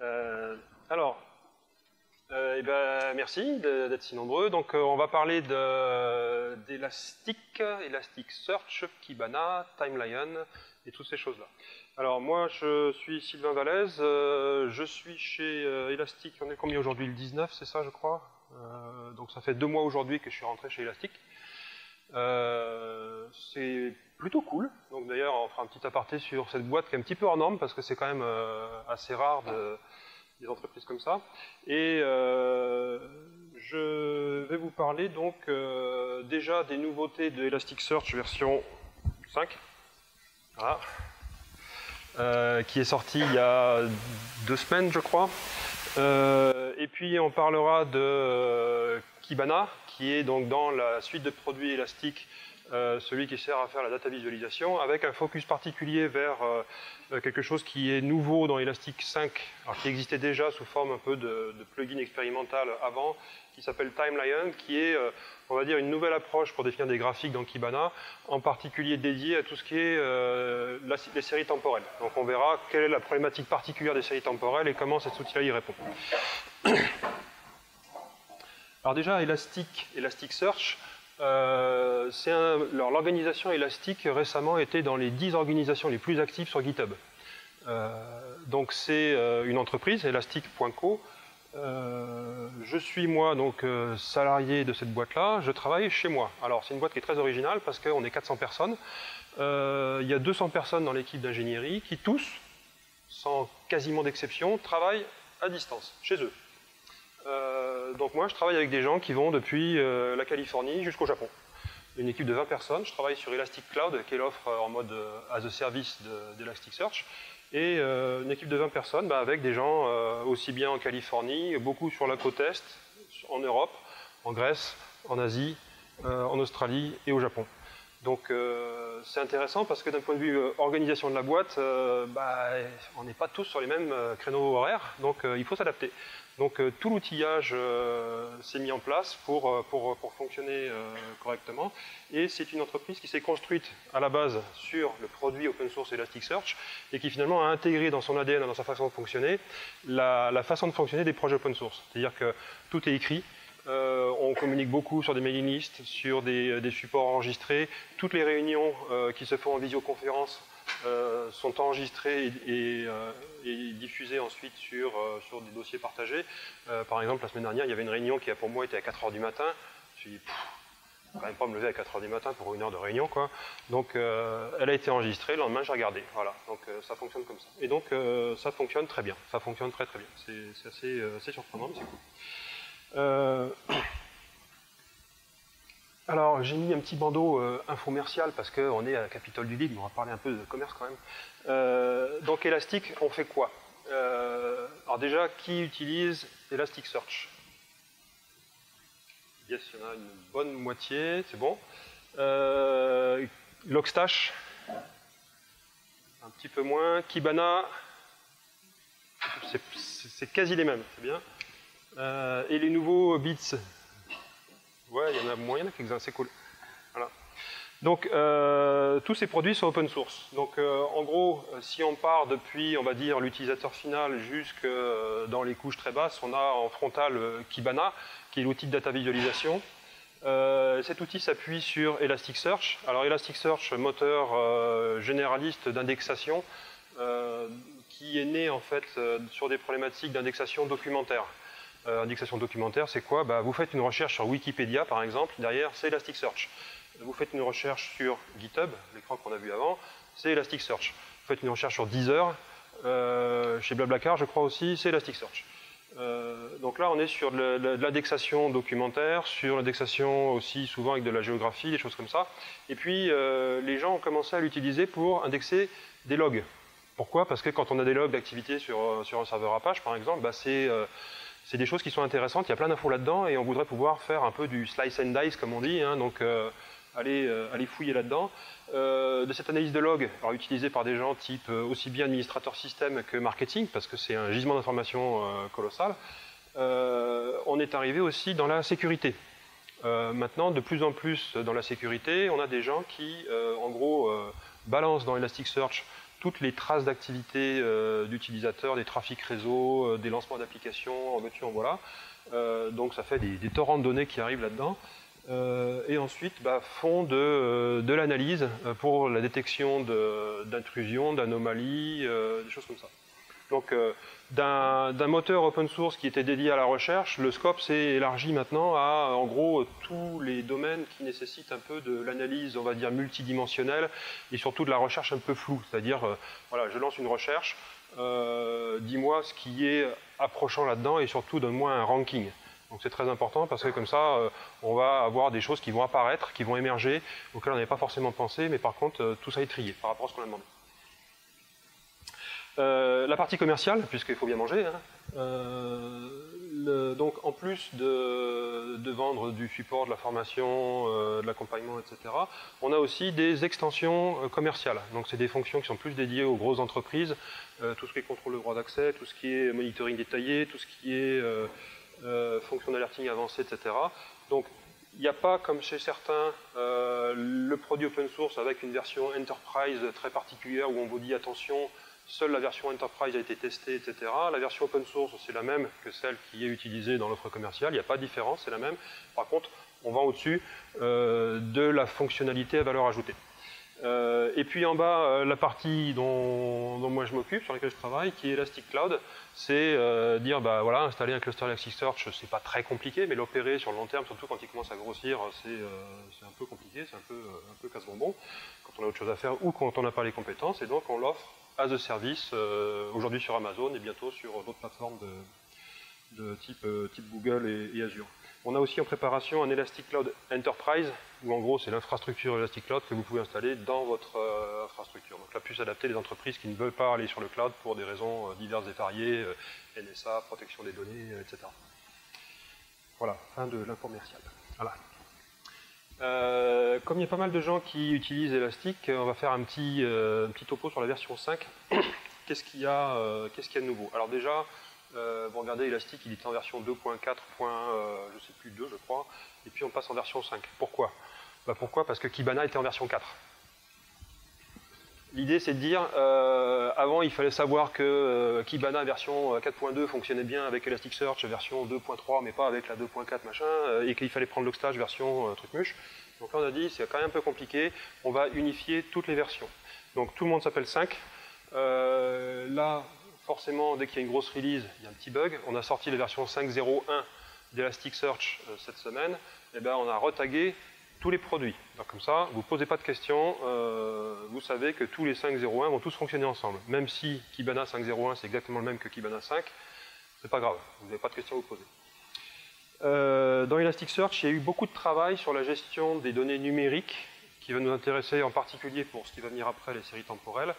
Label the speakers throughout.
Speaker 1: Euh, alors, eh ben, merci d'être si nombreux. Donc, on va parler d'Elastic, Elasticsearch, Kibana, Timelion et toutes ces choses-là. Alors, moi, je suis Sylvain Vallès. Je suis chez Elastic. On est combien aujourd'hui? Le 19, c'est ça, je crois. Donc, ça fait 2 mois aujourd'hui que je suis rentré chez Elastic. C'est plutôt cool. Donc, d'ailleurs, on fera un petit aparté sur cette boîte qui est un petit peu hors norme parce que c'est quand même assez rare des entreprises comme ça. Et je vais vous parler donc déjà des nouveautés de Elasticsearch version 5, voilà, qui est sorti il y a 2 semaines, je crois. Et puis on parlera de Kibana, qui est donc dans la suite de produits Elastic, celui qui sert à faire la data visualisation, avec un focus particulier vers quelque chose qui est nouveau dans Elastic 5, alors qui existait déjà sous forme un peu de plugin expérimental avant, qui s'appelle Timelion, qui est, on va dire, une nouvelle approche pour définir des graphiques dans Kibana, en particulier dédiée à tout ce qui est les séries temporelles. Donc on verra quelle est la problématique particulière des séries temporelles et comment cet outil-là y répond. Alors déjà, Elasticsearch, l'organisation Elastic récemment était dans les 10 organisations les plus actives sur GitHub. Donc c'est une entreprise, elastic.co. Je suis moi donc salarié de cette boîte-là, je travaille chez moi. Alors c'est une boîte qui est très originale parce qu'on est 400 personnes. Il y a 200 personnes dans l'équipe d'ingénierie qui tous, sans quasiment d'exception, travaillent à distance, chez eux. Donc moi je travaille avec des gens qui vont depuis la Californie jusqu'au Japon. Une équipe de 20 personnes, je travaille sur Elastic Cloud, qui est l'offre en mode as a service d'Elasticsearch, et une équipe de 20 personnes avec des gens aussi bien en Californie, beaucoup sur la côte Est, en Europe, en Grèce, en Asie, en Australie et au Japon. Donc c'est intéressant parce que d'un point de vue organisation de la boîte, on n'est pas tous sur les mêmes créneaux horaires, donc il faut s'adapter. Donc tout l'outillage s'est mis en place pour fonctionner correctement. Et c'est une entreprise qui s'est construite à la base sur le produit open source Elasticsearch et qui finalement a intégré dans son ADN, dans sa façon de fonctionner, la façon de fonctionner des projets open source. C'est-à-dire que tout est écrit. On communique beaucoup sur des mailing lists, sur des supports enregistrés. Toutes les réunions qui se font en visioconférence sont enregistrées et diffusées ensuite sur des dossiers partagés. Par exemple, la semaine dernière, il y avait une réunion qui a pour moi été à 4 h du matin. Je me suis dit, je ne vais quand même pas me lever à 4 h du matin pour 1 heure de réunion, quoi. Donc, elle a été enregistrée, le lendemain, j'ai regardé. Voilà, donc ça fonctionne comme ça. Et donc, ça fonctionne très bien. Ça fonctionne très très bien. C'est assez surprenant, mais c'est cool. Alors, j'ai mis un petit bandeau infomercial parce qu'on est à la Capitole du Libre, mais on va parler un peu de commerce quand même. Donc, Elastic, on fait quoi? Alors déjà, qui utilise Elasticsearch? Yes, il y en a une bonne moitié, c'est bon. Logstash, un petit peu moins. Kibana, c'est quasi les mêmes, c'est bien. Et les nouveaux bits, ouais, il y en a moins, il y en a quelques-uns, c'est cool. Voilà. Donc, tous ces produits sont open source. Donc, en gros, si on part depuis, on va dire, l'utilisateur final jusque dans les couches très basses, on a en frontal Kibana, qui est l'outil de data visualisation. Cet outil s'appuie sur Elasticsearch. Alors, Elasticsearch, moteur généraliste d'indexation, qui est né en fait sur des problématiques d'indexation documentaire. Indexation documentaire, c'est quoi? Vous faites une recherche sur Wikipédia, par exemple, derrière, c'est Elasticsearch. Vous faites une recherche sur GitHub, l'écran qu'on a vu avant, c'est Elasticsearch. Vous faites une recherche sur Deezer, chez Blablacar, je crois aussi, c'est Elasticsearch. Donc là, on est sur de l'indexation documentaire, sur l'indexation aussi souvent avec de la géographie, des choses comme ça. Et puis, les gens ont commencé à l'utiliser pour indexer des logs. Pourquoi? Parce que quand on a des logs d'activité sur un serveur Apache, par exemple, c'est des choses qui sont intéressantes, il y a plein d'infos là-dedans et on voudrait pouvoir faire un peu du slice and dice comme on dit, hein, donc aller fouiller là-dedans. De cette analyse de log, alors utilisée par des gens type aussi bien administrateur système que marketing, parce que c'est un gisement d'informations colossal, on est arrivé aussi dans la sécurité. Maintenant, de plus en plus dans la sécurité, on a des gens qui, en gros, balancent dans Elasticsearch toutes les traces d'activité d'utilisateurs, des trafics réseau, des lancements d'applications, en veux-tu, en voilà. Donc ça fait des torrents de données qui arrivent là-dedans. Et ensuite font de l'analyse pour la détection d'intrusions, d'anomalies, des choses comme ça. Donc d'un moteur open source qui était dédié à la recherche, le scope s'est élargi maintenant à en gros tous les domaines qui nécessitent un peu de l'analyse, on va dire multidimensionnelle, et surtout de la recherche un peu floue. C'est-à-dire, voilà, je lance une recherche, dis-moi ce qui est approchant là-dedans, et surtout donne-moi un ranking. Donc c'est très important parce que comme ça, on va avoir des choses qui vont apparaître, qui vont émerger, auxquelles on n'avait pas forcément pensé, mais par contre, tout ça est trié par rapport à ce qu'on a demandé. La partie commerciale, puisqu'il faut bien manger, hein, donc en plus de vendre du support, de la formation, de l'accompagnement, etc., on a aussi des extensions commerciales. Donc c'est des fonctions qui sont plus dédiées aux grosses entreprises, tout ce qui est contrôle de droit d'accès, tout ce qui est monitoring détaillé, tout ce qui est fonction d'alerting avancée, etc. Donc il n'y a pas, comme chez certains, le produit open source avec une version enterprise très particulière où on vous dit attention, seule la version Enterprise a été testée, etc. La version open source, c'est la même que celle qui est utilisée dans l'offre commerciale. Il n'y a pas de différence, c'est la même. Par contre, on va au-dessus de la fonctionnalité à valeur ajoutée. Et puis en bas, la partie dont moi je m'occupe, sur laquelle je travaille, qui est Elastic Cloud, c'est dire, voilà, installer un cluster Elasticsearch, c'est pas très compliqué, mais l'opérer sur le long terme, surtout quand il commence à grossir, c'est un peu compliqué, c'est un peu casse-bonbon, quand on a autre chose à faire ou quand on n'a pas les compétences, et donc on l'offre as a service, aujourd'hui sur Amazon et bientôt sur d'autres plateformes de type Google et Azure. On a aussi en préparation un Elastic Cloud Enterprise, où en gros c'est l'infrastructure Elastic Cloud que vous pouvez installer dans votre infrastructure. Donc là, plus adapté les entreprises qui ne veulent pas aller sur le cloud pour des raisons diverses et variées, NSA, protection des données, etc. Voilà, fin de l'infomercial. Voilà. Comme il y a pas mal de gens qui utilisent Elastic, on va faire un petit topo sur la version 5. Qu'est-ce qu'il y a de nouveau? Alors déjà, vous regardez Elastic, il était en version 2.4, je sais plus 2 je crois, et puis on passe en version 5. Pourquoi? Pourquoi? Parce que Kibana était en version 4. L'idée c'est de dire, avant il fallait savoir que Kibana version 4.2 fonctionnait bien avec Elasticsearch version 2.3 mais pas avec la 2.4 machin, et qu'il fallait prendre Logstash version truc-muche. Donc là on a dit c'est quand même un peu compliqué, on va unifier toutes les versions. Donc tout le monde s'appelle 5. Là forcément dès qu'il y a une grosse release, il y a un petit bug. On a sorti la version 5.0.1 d'Elasticsearch cette semaine, et bien on a retagué tous les produits. Donc comme ça, vous ne posez pas de questions, vous savez que tous les 5.0.1 vont tous fonctionner ensemble. Même si Kibana 5.0.1 c'est exactement le même que Kibana 5, c'est pas grave, vous n'avez pas de questions à vous poser. Dans Elasticsearch, il y a eu beaucoup de travail sur la gestion des données numériques, qui va nous intéresser en particulier pour ce qui va venir après, les séries temporelles.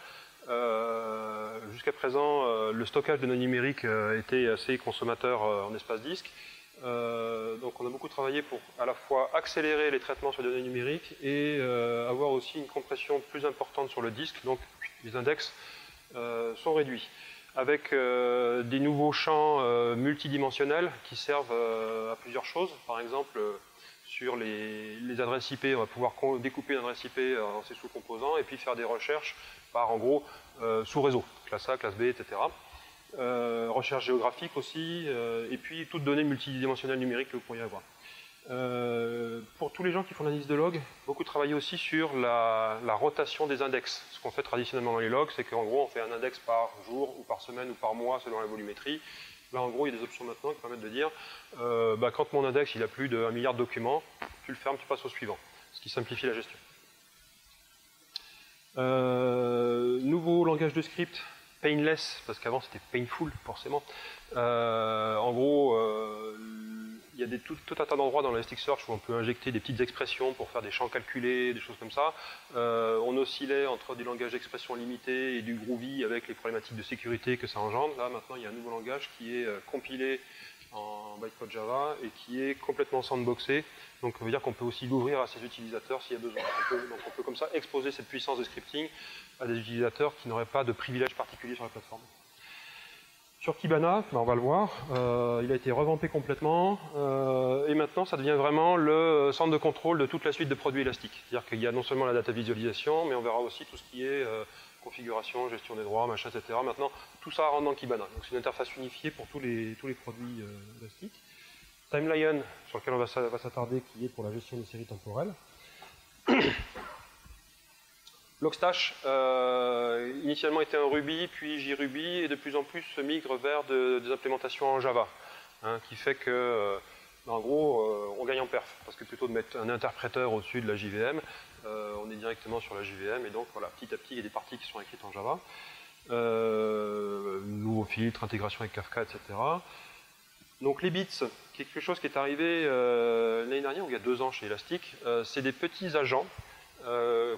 Speaker 1: Jusqu'à présent, le stockage de données numériques était assez consommateur en espace disque. Donc on a beaucoup travaillé pour à la fois accélérer les traitements sur les données numériques et avoir aussi une compression plus importante sur le disque, donc les index sont réduits. Avec des nouveaux champs multidimensionnels qui servent à plusieurs choses. Par exemple, sur les adresses IP, on va pouvoir découper une adresse IP en ses sous-composants et puis faire des recherches par en gros sous-réseau, classe A, classe B, etc. Recherche géographique aussi, et puis toutes données multidimensionnelles numériques que vous pourriez avoir. Pour tous les gens qui font l'analyse de log, beaucoup travaillé aussi sur la rotation des index. Ce qu'on fait traditionnellement dans les logs, c'est qu'en gros on fait un index par jour ou par semaine ou par mois selon la volumétrie. Là en gros il y a des options maintenant qui permettent de dire quand mon index il a plus de 1 milliard de documents, tu le fermes, tu passes au suivant, ce qui simplifie la gestion. Nouveau langage de script, painless, parce qu'avant c'était painful forcément. En gros, il y a tout un tas d'endroits dans l'Elasticsearch où on peut injecter des petites expressions pour faire des champs calculés, des choses comme ça. On oscillait entre des langages d'expression limités et du Groovy avec les problématiques de sécurité que ça engendre. Là maintenant il y a un nouveau langage qui est compilé en bytecode Java et qui est complètement sandboxé. Donc ça veut dire qu'on peut aussi l'ouvrir à ses utilisateurs s'il y a besoin. Donc on peut comme ça exposer cette puissance de scripting à des utilisateurs qui n'auraient pas de privilèges particuliers sur la plateforme. Sur Kibana, on va le voir, il a été revampé complètement et maintenant ça devient vraiment le centre de contrôle de toute la suite de produits élastiques. C'est-à-dire qu'il y a non seulement la data visualisation, mais on verra aussi tout ce qui est configuration, gestion des droits, machin, etc. Maintenant, tout ça rentre dans Kibana. Donc c'est une interface unifiée pour tous les produits élastiques. Timelion, sur lequel on va s'attarder, qui est pour la gestion des séries temporelles. Logstash, initialement était en Ruby, puis JRuby, et de plus en plus se migre vers des implémentations en Java, hein, qui fait que, en gros, on gagne en perf, parce que plutôt de mettre un interpréteur au-dessus de la JVM, on est directement sur la JVM, et donc voilà, petit à petit, il y a des parties qui sont écrites en Java. Nouveaux filtres, intégration avec Kafka, etc. Donc les bits, quelque chose qui est arrivé l'année dernière, ou il y a 2 ans chez Elastic, c'est des petits agents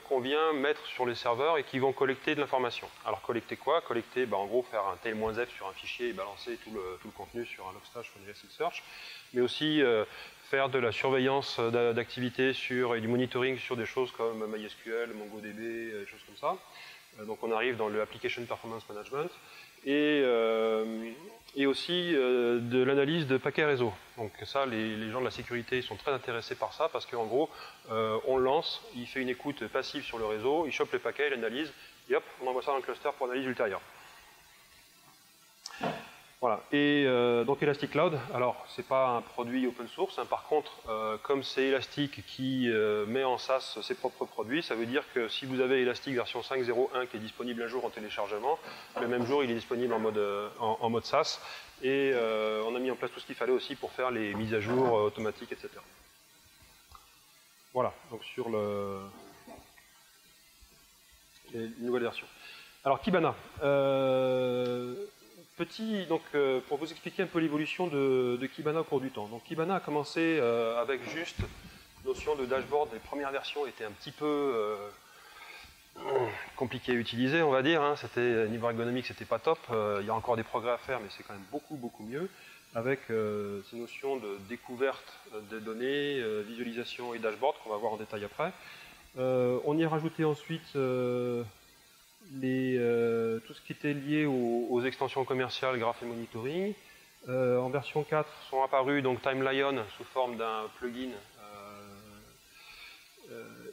Speaker 1: qu'on vient mettre sur les serveurs et qui vont collecter de l'information. Alors collecter quoi? Collecter, en gros, faire un tail-f sur un fichier et balancer tout le contenu sur un Logstash ou un Elasticsearch, mais aussi faire de la surveillance d'activité et du monitoring sur des choses comme MySQL, MongoDB, des choses comme ça. Donc on arrive dans le Application Performance Management et aussi de l'analyse de paquets réseau. Donc ça, les gens de la sécurité sont très intéressés par ça parce qu'en gros, on le lance, il fait une écoute passive sur le réseau, il chope les paquets, il analyse, et hop, on envoie ça dans le cluster pour analyse ultérieure. Voilà. Et donc Elastic Cloud, alors c'est pas un produit open source, hein. Par contre, comme c'est Elastic qui met en SaaS ses propres produits, ça veut dire que si vous avez Elastic version 5.0.1 qui est disponible un jour en téléchargement, le même jour il est disponible en mode SaaS, et on a mis en place tout ce qu'il fallait aussi pour faire les mises à jour automatiques, etc. Voilà, donc sur les nouvelles versions. Alors Kibana. Donc, pour vous expliquer un peu l'évolution de Kibana au cours du temps. Donc Kibana a commencé avec juste notion de dashboard. Les premières versions étaient un petit peu compliquées à utiliser, on va dire. Hein. Niveau ergonomique, c'était pas top. Il y a encore des progrès à faire, mais c'est quand même beaucoup, beaucoup mieux. Avec ces notions de découverte des données, visualisation et dashboard, qu'on va voir en détail après. On y a rajouté ensuite tout ce qui était lié aux extensions commerciales, graph et monitoring. En version 4 sont apparus donc Timelion sous forme d'un plugin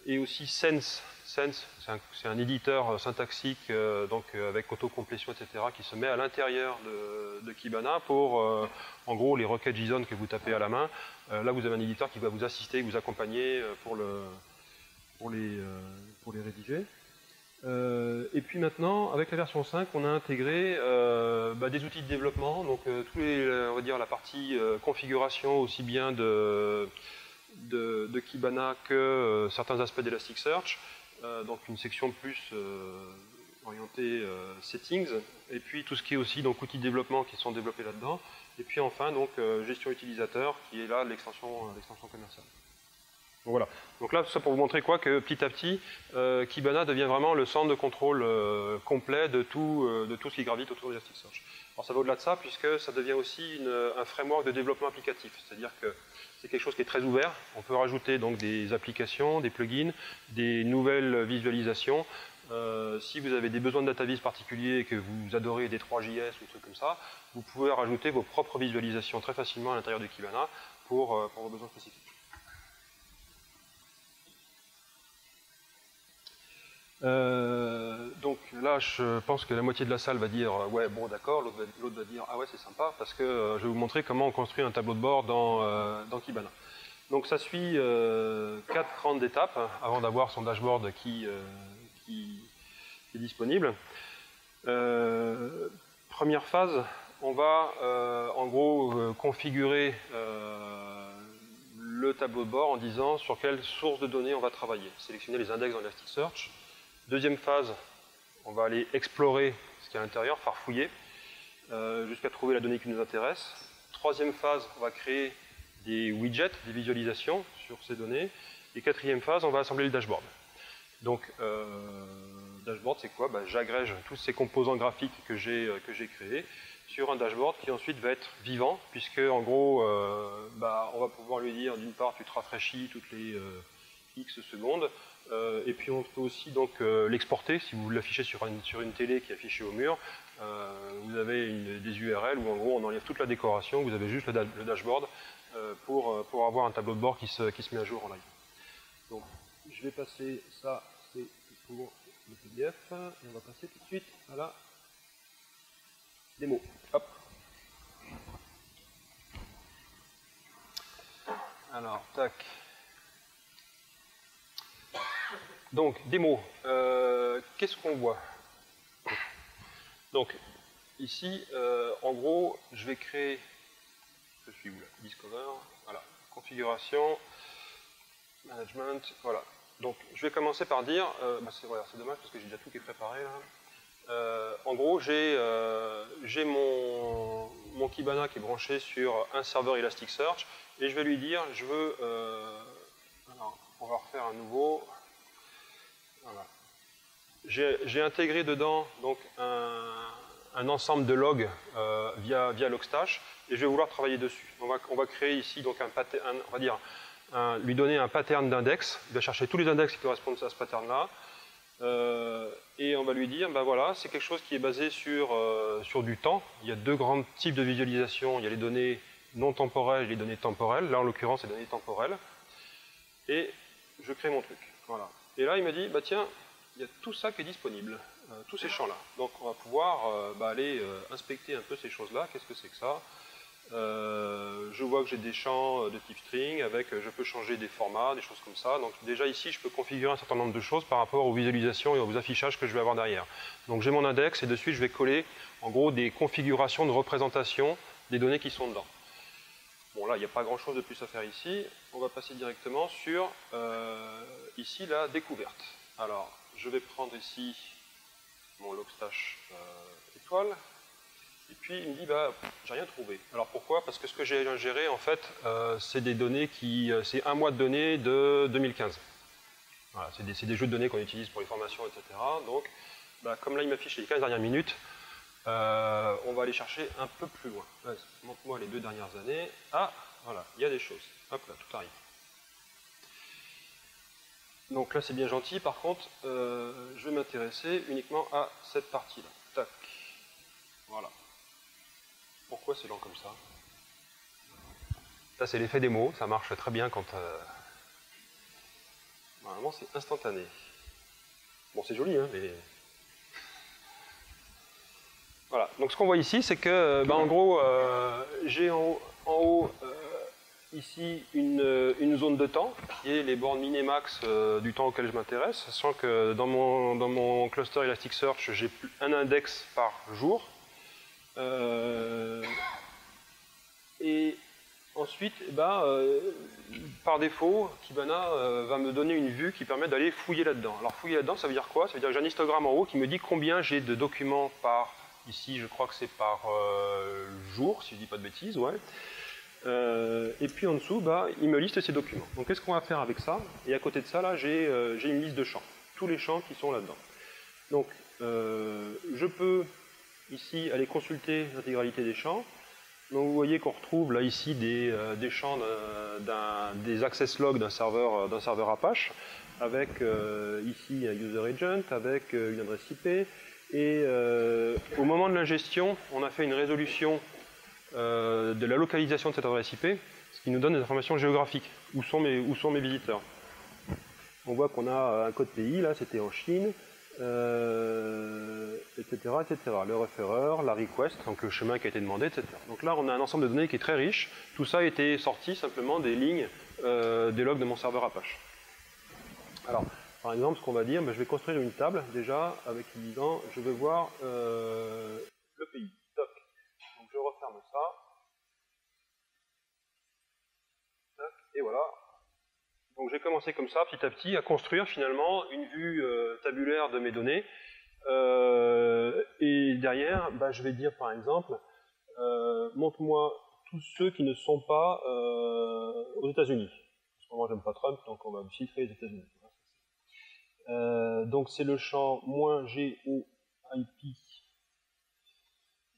Speaker 1: et aussi Sense. Sense, c'est un éditeur syntaxique avec autocomplétion, etc. qui se met à l'intérieur de Kibana pour, en gros, les requêtes JSON que vous tapez à la main. Là, vous avez un éditeur qui va vous assister, vous accompagner pour les rédiger. Et puis maintenant, avec la version 5, on a intégré des outils de développement, donc on va dire la partie configuration aussi bien de Kibana que certains aspects d'Elasticsearch, donc une section plus orientée settings, et puis tout ce qui est aussi donc outils de développement qui sont développés là-dedans, et puis enfin donc gestion utilisateur qui est là l'extension commerciale. Donc voilà. Donc là, tout ça pour vous montrer quoi, que petit à petit, Kibana devient vraiment le centre de contrôle complet de tout ce qui gravite autour d'Elasticsearch. Alors ça va au-delà de ça, puisque ça devient aussi un framework de développement applicatif. C'est-à-dire que c'est quelque chose qui est très ouvert. On peut rajouter donc des applications, des plugins, des nouvelles visualisations. Si vous avez des besoins de dataviz particuliers et que vous adorez des 3JS ou des trucs comme ça, vous pouvez rajouter vos propres visualisations très facilement à l'intérieur de Kibana pour vos besoins spécifiques. Donc là, je pense que la moitié de la salle va dire ouais, bon, d'accord, l'autre va dire ah ouais, c'est sympa, parce que je vais vous montrer comment on construit un tableau de bord dans Kibana. Donc ça suit 4 grandes étapes avant d'avoir son dashboard qui est disponible. Première phase, on va en gros configurer le tableau de bord en disant sur quelle source de données on va travailler. Sélectionner les index dans Elasticsearch. Deuxième phase, on va aller explorer ce qu'il y a à l'intérieur, farfouiller, jusqu'à trouver la donnée qui nous intéresse. Troisième phase, on va créer des widgets, des visualisations sur ces données. Et quatrième phase, on va assembler le dashboard. Donc, dashboard, c'est quoi? J'agrège tous ces composants graphiques que j'ai créés sur un dashboard qui ensuite va être vivant, puisque en gros, on va pouvoir lui dire d'une part, tu te rafraîchis toutes les X secondes, Et puis on peut aussi donc l'exporter. Si vous l'affichez sur une télé qui est affichée au mur, vous avez des URL où en gros on enlève toute la décoration, vous avez juste le dashboard pour avoir un tableau de bord qui se met à jour en live. Donc je vais passer ça, c'est pour le PDF, et on va passer tout de suite à la démo. Hop. Alors, tac. Donc, démo. Qu'est-ce qu'on voit? Donc, ici, en gros, je vais créer... Je suis où là? Discover. Voilà. Configuration. Management. Voilà. Donc, je vais commencer par dire... c'est dommage parce que j'ai déjà tout qui est préparé là. En gros, j'ai mon Kibana qui est branché sur un serveur Elasticsearch et je vais lui dire, je veux... alors, on va refaire un nouveau... Voilà. J'ai intégré dedans donc, un ensemble de logs via Logstash et je vais vouloir travailler dessus. On va créer ici donc on va dire lui donner un pattern d'index. Il va chercher tous les index qui correspondent à ce pattern-là. Et on va lui dire, ben voilà, c'est quelque chose qui est basé sur du temps. Il y a deux grands types de visualisation. Il y a les données non temporelles et les données temporelles. Là, en l'occurrence, c'est les données temporelles. Et je crée mon truc. Voilà. Et là, il me dit, bah tiens, il y a tout ça qui est disponible, tous ces champs-là. Donc on va pouvoir aller inspecter un peu ces choses-là. Qu'est-ce que c'est que ça? Je vois que j'ai des champs de type string, avec je peux changer des formats, des choses comme ça. Donc déjà ici, je peux configurer un certain nombre de choses par rapport aux visualisations et aux affichages que je vais avoir derrière. Donc j'ai mon index et dessus, je vais coller en gros des configurations de représentation des données qui sont dedans. Bon là, il n'y a pas grand-chose de plus à faire ici. On va passer directement sur ici la découverte. Alors, je vais prendre ici mon Logstash étoile. Et puis il me dit, bah, j'ai rien trouvé. Alors pourquoi? Parce que ce que j'ai géré, en fait, c'est des données c'est un mois de données de 2015. Voilà, c'est des jeux de données qu'on utilise pour les formations, etc. Donc, bah, comme là, il m'affiche les 15 dernières minutes, on va aller chercher un peu plus loin. Montre-moi les 2 dernières années. Ah, voilà, il y a des choses. Hop là, tout arrive. Donc là, c'est bien gentil. Par contre, je vais m'intéresser uniquement à cette partie-là. Tac. Voilà. Pourquoi c'est lent comme ça? Ça, c'est l'effet démo. Ça marche très bien quand... Normalement, c'est instantané. Bon, c'est joli, hein, mais... Voilà. Donc, ce qu'on voit ici, c'est que, en gros, j'ai en haut ici une zone de temps, qui est les bornes min et max du temps auquel je m'intéresse, sachant que dans mon cluster Elasticsearch, j'ai un index par jour. Et ensuite, par défaut, Kibana va me donner une vue qui permet d'aller fouiller là-dedans. Alors fouiller là-dedans, ça veut dire quoi? Ça veut dire que j'ai un histogramme en haut qui me dit combien j'ai de documents par, ici je crois que c'est par jour, si je ne dis pas de bêtises, ouais. Et puis en dessous, il me liste ces documents. Donc qu'est-ce qu'on va faire avec ça? Et à côté de ça, là, j'ai une liste de champs. Tous les champs qui sont là-dedans. Donc, je peux ici aller consulter l'intégralité des champs. Donc vous voyez qu'on retrouve là ici des champs, des access logs d'un serveur Apache, avec ici un user agent, avec une adresse IP. Et au moment de l'ingestion, on a fait une résolution de la localisation de cette adresse IP, ce qui nous donne des informations géographiques. Où sont mes visiteurs? On voit qu'on a un code pays, là c'était en Chine, etc., etc. Le référeur, la request, donc le chemin qui a été demandé, etc. Donc là, on a un ensemble de données qui est très riche. Tout ça a été sorti simplement des lignes des logs de mon serveur Apache. Alors, par exemple, ce qu'on va dire, je vais construire une table déjà avec disant, je vais voir le pays. Toc. Donc je referme ça. Toc. Et voilà. Donc j'ai commencé comme ça, petit à petit, à construire finalement une vue tabulaire de mes données. Et derrière, je vais dire par exemple, montre-moi tous ceux qui ne sont pas aux États-Unis. Parce que moi j'aime pas Trump, donc on va filtrer les États-Unis. Donc c'est le champ -GOIP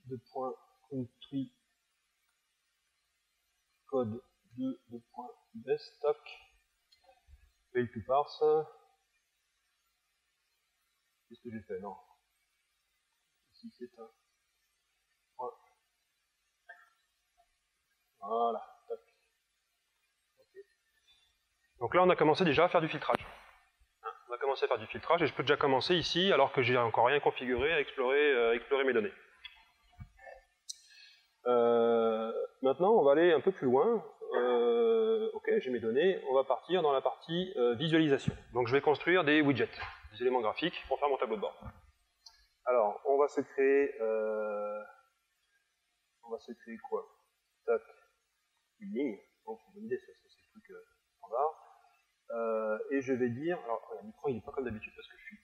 Speaker 1: de point country code 2 de point best, tac, fail to parse. Qu'est-ce que j'ai fait? Non. Ici, c'est un point. Voilà. Tac. Okay. Donc là, on a commencé déjà à faire du filtrage. On a commencé à faire du filtrage et je peux déjà commencer ici, alors que j'ai encore rien configuré, à explorer mes données. Maintenant, on va aller un peu plus loin. Ok, j'ai mes données. On va partir dans la partie visualisation. Donc, je vais construire des widgets, des éléments graphiques pour faire mon tableau de bord. Alors, on va se créer quoi? Tac, une ligne. Donc, c'est une bonne idée, ça, c'est le truc standard. Et je vais dire, alors, l'écran il n'est pas comme d'habitude parce que je suis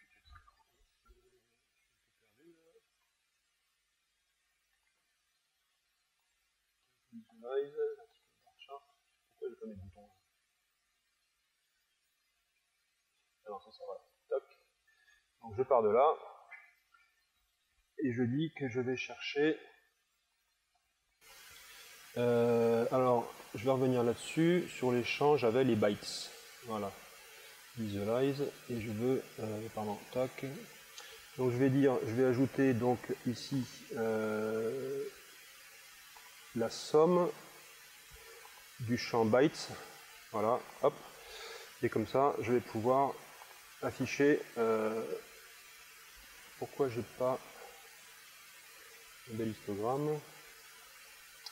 Speaker 1: visualize, pourquoi j'ai pas mes boutons? Alors ça va. Toc. Donc je pars de là et je dis que je vais chercher. Alors je vais revenir là-dessus. Sur les champs, j'avais les bytes. Voilà. Visualize et je veux. Pardon. Tac. Donc je vais ajouter donc ici la somme du champ bytes. Voilà. Hop. Et comme ça, je vais pouvoir afficher. Pourquoi j'ai pas un bel histogramme?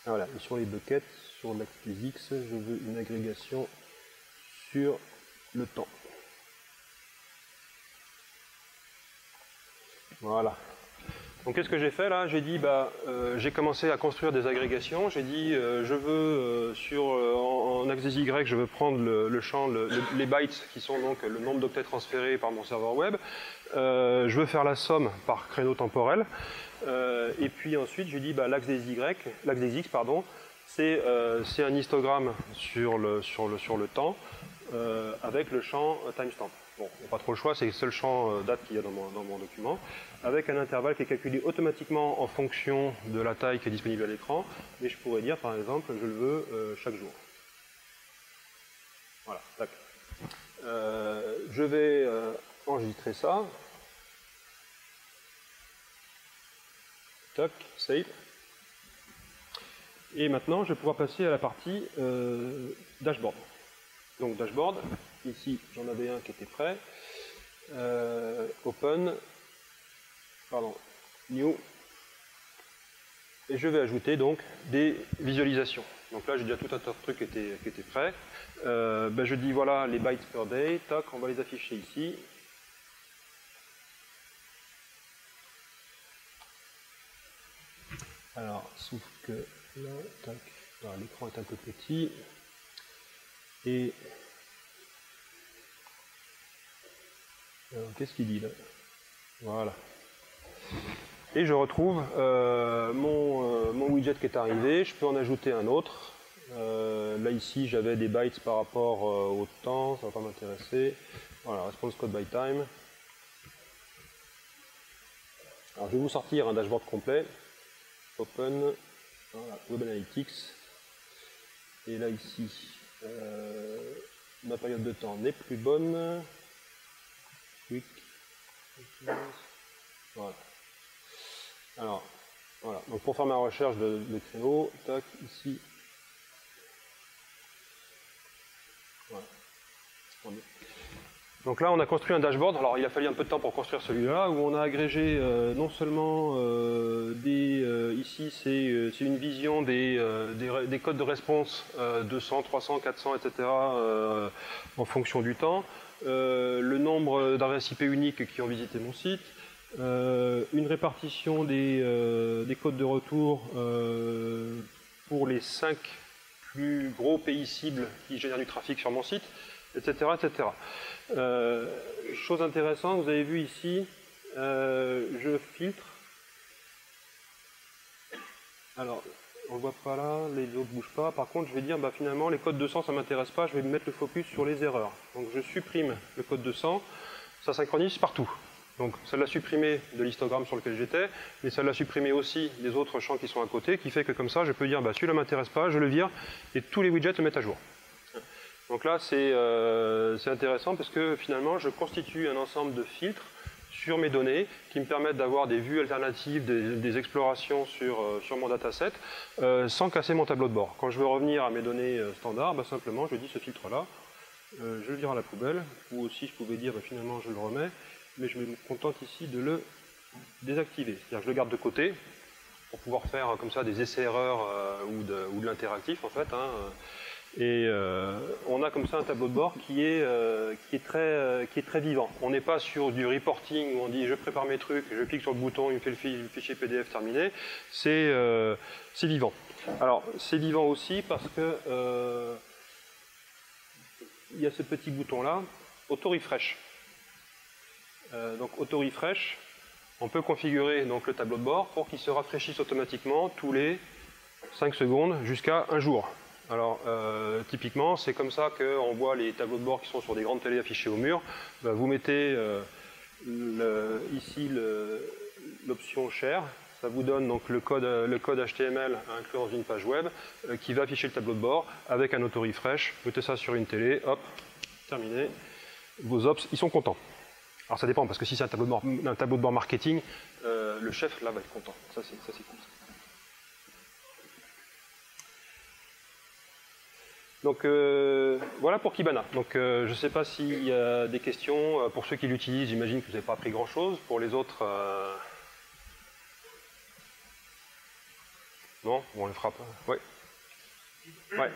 Speaker 1: Voilà, et sur les buckets, sur l'axe des X, je veux une agrégation sur le temps. Voilà. Donc qu'est-ce que j'ai fait là? J'ai dit, j'ai commencé à construire des agrégations. J'ai dit, je veux, en axe des Y, je veux prendre le champ, les bytes, qui sont donc le nombre d'octets transférés par mon serveur web. Je veux faire la somme par créneau temporel. Et puis ensuite, j'ai dit, l'axe des X, pardon, c'est un histogramme sur le temps avec le champ timestamp. Bon, il n'y a pas trop le choix, c'est le seul champ date qu'il y a dans mon document, avec un intervalle qui est calculé automatiquement en fonction de la taille qui est disponible à l'écran, mais je pourrais dire par exemple, je le veux chaque jour. Voilà, tac. Je vais enregistrer ça. Tac, save. Et maintenant, je vais pouvoir passer à la partie dashboard. Donc dashboard, ici j'en avais un qui était prêt. Open, pardon, new. Et je vais ajouter donc des visualisations. Donc là j'ai déjà tout un tas de trucs qui étaient prêts. Je dis voilà les bytes per day, tac, on va les afficher ici. Alors, sauf que là, tac, l'écran est un peu petit. Et qu'est-ce qu'il dit là? Voilà. Et je retrouve mon widget qui est arrivé. Je peux en ajouter un autre. Là ici j'avais des bytes par rapport au temps, ça ne va pas m'intéresser. Voilà, response code by time. Alors je vais vous sortir un dashboard complet. Open, voilà, Web Analytics. Et là ici, ma période de temps n'est plus bonne. Quick. Voilà. Alors, voilà. Donc pour faire ma recherche de créneaux, tac, ici. Voilà. Donc là, on a construit un dashboard. Alors, il a fallu un peu de temps pour construire celui-là, où on a agrégé non seulement ici, c'est une vision des codes de réponse 200, 300, 400, etc. En fonction du temps. Le nombre d'adresses IP uniques qui ont visité mon site. Une répartition des codes de retour pour les 5 plus gros pays cibles qui génèrent du trafic sur mon site, etc. etc. Chose intéressante, vous avez vu ici, je filtre. Alors, on ne voit pas là, les autres ne bougent pas. Par contre, je vais dire, finalement, les codes 200, ça ne m'intéresse pas, je vais mettre le focus sur les erreurs. Donc, je supprime le code 200, ça synchronise partout. Donc, ça l'a supprimé de l'histogramme sur lequel j'étais, mais ça l'a supprimé aussi des autres champs qui sont à côté, qui fait que comme ça, je peux dire, celui-là ne m'intéresse pas, je le vire, et tous les widgets se mettent à jour. Donc là, c'est intéressant parce que finalement, je constitue un ensemble de filtres sur mes données, qui me permettent d'avoir des vues alternatives, des explorations sur mon dataset, sans casser mon tableau de bord. Quand je veux revenir à mes données standards, bah, simplement je dis ce filtre-là, je le vire à la poubelle, ou aussi je pouvais dire bah, finalement je le remets, mais je me contente ici de le désactiver. C'est-à-dire que je le garde de côté, pour pouvoir faire comme ça des essais-erreurs ou de l'interactif en fait. Hein. Et on a comme ça un tableau de bord qui est très vivant. On n'est pas sur du reporting où on dit je prépare mes trucs, je clique sur le bouton, il me fait le fichier PDF terminé. C'est vivant. Alors c'est vivant aussi parce que il y a ce petit bouton là, Auto Refresh. Donc Auto Refresh, on peut configurer donc, le tableau de bord pour qu'il se rafraîchisse automatiquement tous les 5 secondes jusqu'à un jour. Alors, typiquement, c'est comme ça qu'on voit les tableaux de bord qui sont sur des grandes télés affichées au mur. Ben, vous mettez ici l'option Share. Ça vous donne donc le code HTML inclus dans une page web qui va afficher le tableau de bord avec un auto-refresh. Vous mettez ça sur une télé, hop, terminé. Vos ops, ils sont contents. Alors ça dépend, parce que si c'est un tableau de bord marketing, le chef là va être content. Ça c'est cool. Donc voilà pour Kibana. Donc je ne sais pas s'il y a des questions. Pour ceux qui l'utilisent, j'imagine que vous n'avez pas appris grand chose. Pour les autres, non, on le fera pas. Ouais. Ouais.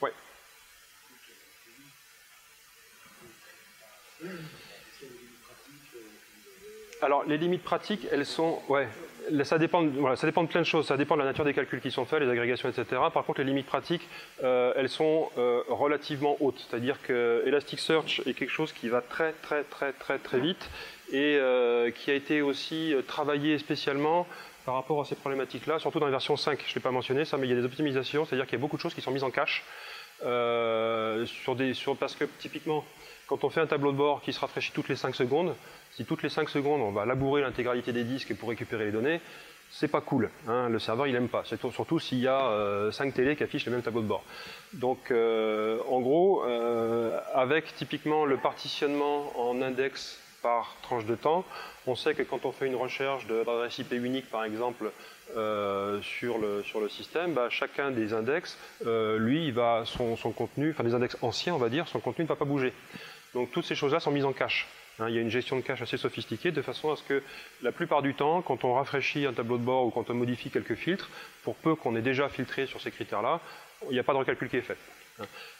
Speaker 1: Ouais. Alors les limites pratiques, elles sont, ouais, ça dépend de plein de choses, ça dépend de la nature des calculs qui sont faits, les agrégations, etc. Par contre, les limites pratiques, elles sont relativement hautes, c'est-à-dire que Elasticsearch est quelque chose qui va très vite et qui a été aussi travaillé spécialement par rapport à ces problématiques-là, surtout dans la version 5. Je ne l'ai pas mentionné ça, mais il y a des optimisations, c'est-à-dire qu'il y a beaucoup de choses qui sont mises en cache parce que typiquement, quand on fait un tableau de bord qui se rafraîchit toutes les 5 secondes, si toutes les 5 secondes on va labourer l'intégralité des disques pour récupérer les données, c'est pas cool. Hein, le serveur il aime pas, surtout s'il y a 5 télés qui affichent le même tableau de bord. Donc en gros, avec typiquement le partitionnement en index par tranche de temps, on sait que quand on fait une recherche d'adresse IP unique par exemple sur le système, bah, chacun des index, lui, il va son contenu, enfin des index anciens on va dire, son contenu ne va pas bouger. Donc toutes ces choses-là sont mises en cache. Hein, il y a une gestion de cache assez sophistiquée de façon à ce que la plupart du temps, quand on rafraîchit un tableau de bord ou quand on modifie quelques filtres, pour peu qu'on ait déjà filtré sur ces critères-là, il n'y a pas de recalcul qui est fait.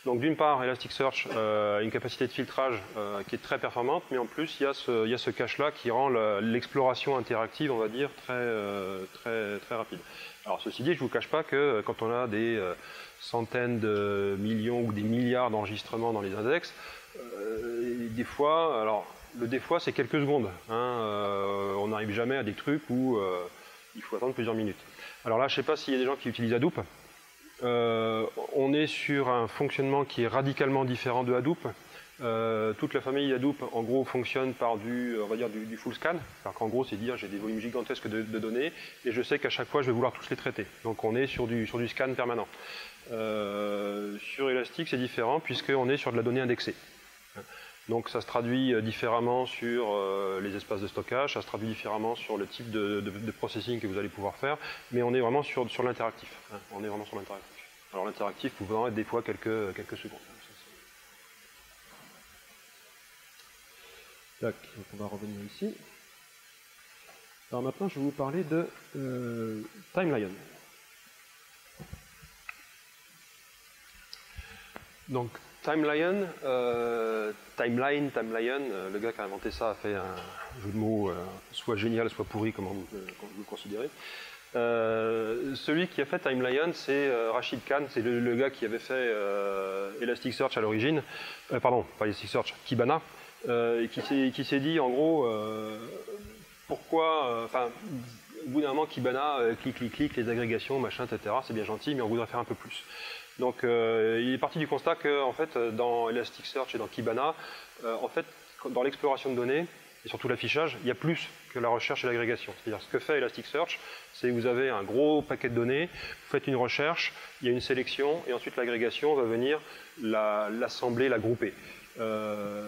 Speaker 1: Donc d'une part, Elasticsearch a une capacité de filtrage qui est très performante, mais en plus il y a ce cache-là qui rend l'exploration interactive, on va dire, très rapide. Alors ceci dit, je ne vous cache pas que quand on a des centaines de millions ou des milliards d'enregistrements dans les index, des fois, alors le des fois c'est quelques secondes. Hein, on n'arrive jamais à des trucs où il faut attendre plusieurs minutes. Alors là, je ne sais pas s'il y a des gens qui utilisent Hadoop. On est sur un fonctionnement qui est radicalement différent de Hadoop. Toute la famille Hadoop, en gros, fonctionne par on va dire du full scan. Alors qu'en gros, c'est dire j'ai des volumes gigantesques de données et je sais qu'à chaque fois, je vais vouloir tous les traiter. Donc, on est sur du scan permanent. Sur Elastic, c'est différent puisqu'on est sur de la donnée indexée. Donc, ça se traduit différemment sur les espaces de stockage, ça se traduit différemment sur le type de processing que vous allez pouvoir faire, mais on est vraiment sur l'interactif. Hein. On est vraiment sur l'interactif. Alors, l'interactif pouvant être des fois quelques secondes. Tac, donc on va revenir ici. Alors maintenant, je vais vous parler de Timelion. Donc, Timelion, le gars qui a inventé ça a fait un jeu de mots soit génial, soit pourri, comme vous le considérez. Celui qui a fait Timelion, c'est Rashid Khan, c'est le gars qui avait fait Elasticsearch à l'origine, pardon, pas Elasticsearch, Kibana, et qui s'est dit en gros pourquoi, enfin, au bout d'un moment Kibana, clic, les agrégations, machin, etc., c'est bien gentil, mais on voudrait faire un peu plus. Donc il est parti du constat que en fait, dans Elasticsearch et dans Kibana, en fait, dans l'exploration de données, et surtout l'affichage, il y a plus que la recherche et l'agrégation. C'est-à-dire ce que fait Elasticsearch, c'est que vous avez un gros paquet de données, vous faites une recherche, il y a une sélection, et ensuite l'agrégation va venir l'assembler, la grouper.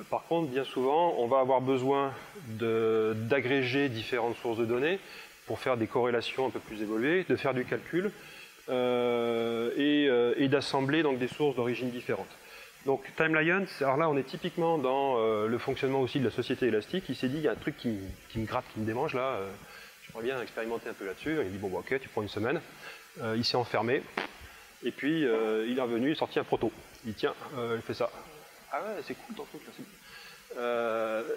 Speaker 1: Par contre, bien souvent, on va avoir besoin d'agréger différentes sources de données pour faire des corrélations un peu plus évoluées, de faire du calcul et d'assembler donc des sources d'origine différentes. Donc TimeLion, alors là on est typiquement dans le fonctionnement aussi de la société élastique. Il s'est dit il y a un truc qui me gratte, qui me démange là, j'aimerais bien expérimenter un peu là-dessus. Il dit bon bah, ok, tu prends une semaine. Il s'est enfermé et puis il est revenu, il a sorti un proto. Il dit tiens, il fait ça. Ah ouais, c'est cool ton truc là.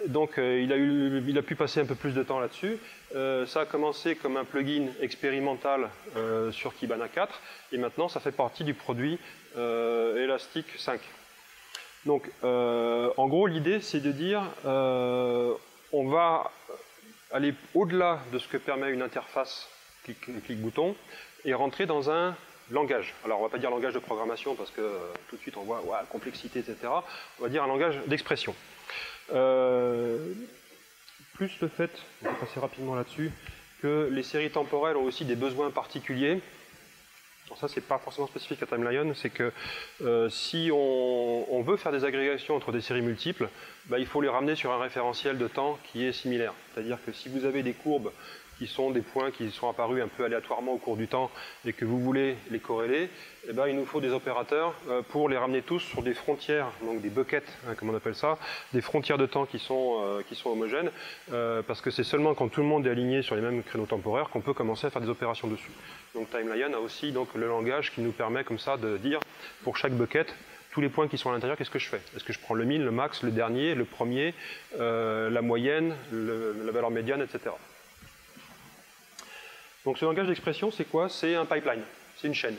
Speaker 1: Donc il a pu passer un peu plus de temps là-dessus. Ça a commencé comme un plugin expérimental sur Kibana 4 et maintenant ça fait partie du produit Elastic 5. Donc en gros l'idée c'est de dire on va aller au-delà de ce que permet une interface clic-bouton et rentrer dans un langage. Alors on ne va pas dire langage de programmation parce que tout de suite on voit complexité, etc. On va dire un langage d'expression. Plus le fait, on va passer rapidement là-dessus, que les séries temporelles ont aussi des besoins particuliers. Alors ça, c'est pas forcément spécifique à TimeLion, c'est que si on veut faire des agrégations entre des séries multiples, bah, il faut les ramener sur un référentiel de temps qui est similaire. C'est-à-dire que si vous avez des courbes qui sont des points qui sont apparus un peu aléatoirement au cours du temps et que vous voulez les corréler, eh ben, il nous faut des opérateurs pour les ramener tous sur des frontières, donc des buckets, hein, comme on appelle ça, des frontières de temps qui sont homogènes, parce que c'est seulement quand tout le monde est aligné sur les mêmes créneaux temporaires qu'on peut commencer à faire des opérations dessus. Donc TimeLion a aussi donc, le langage qui nous permet comme ça de dire pour chaque bucket, tous les points qui sont à l'intérieur, qu'est-ce que je fais? Est-ce que je prends le min, le max, le dernier, le premier, la moyenne, la valeur médiane, etc. Donc ce langage d'expression, c'est quoi? C'est un pipeline, c'est une chaîne.